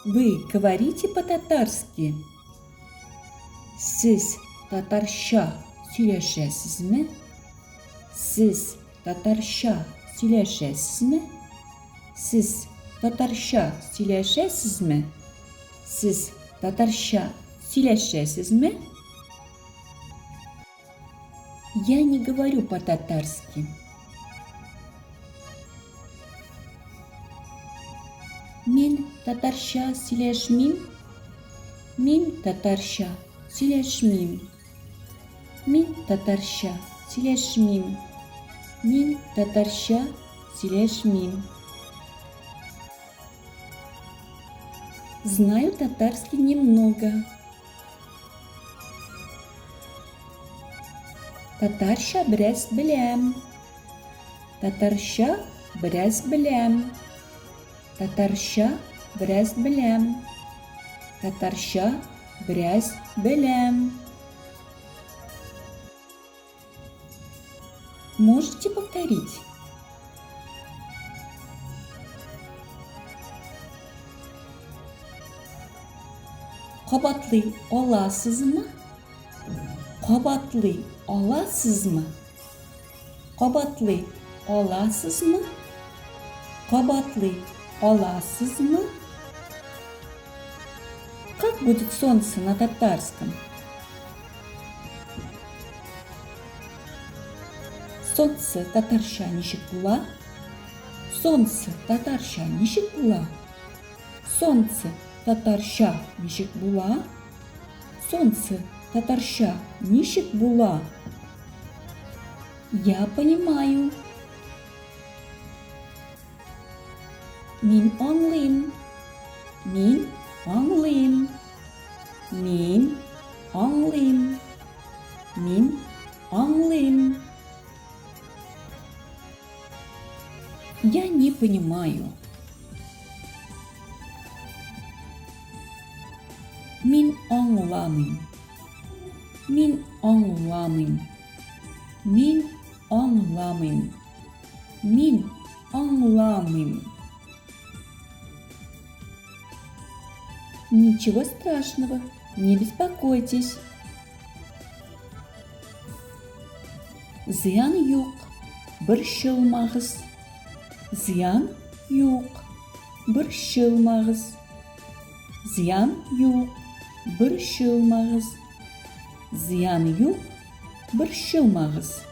Вы говорите по-татарски? Siz tatarşa söyleşesizmi? Siz tatarşa söyleşesizmi? Siz tatarşa söyleşesizmi? Siz tatarşa söyleşesizmi? Я не говорю по-татарски. Мен татарша сөйлешмейм. Мен татарша сөйлешмейм. Мен татарша сөйлешмейм. Мен татарша сөйлешмейм. Знаю татарский немного. Татарша біраз білем. Татарша біраз білем. Татарша біраз білем. Татарша біраз білем. Можете повторить? Qabatlay olasızmı? Qabatlay olasızmı? Qabatlay olasızmı? Qabatlay olasızmı? Как будет солнце на татарском? Солнце татарша ничек була? Солнце татарша ничек була? Солнце татарша ничек була? Солнце татарша ничек була? Я понимаю. Мин аңлыйм. Мин аңлыйм. Мин аңлыйм. Мин аңлыйм. Я не понимаю. Мин аңламыйм. Мин аңламыйм. Мин аңламыйм. Мин аңламыйм. Ничего страшного, не беспокойтесь. Зыян юк, борчылмагыз. Зыян юк, борчылмагыз. Зыян юк, борчылмагыз. Зыян юк, борчылмагыз.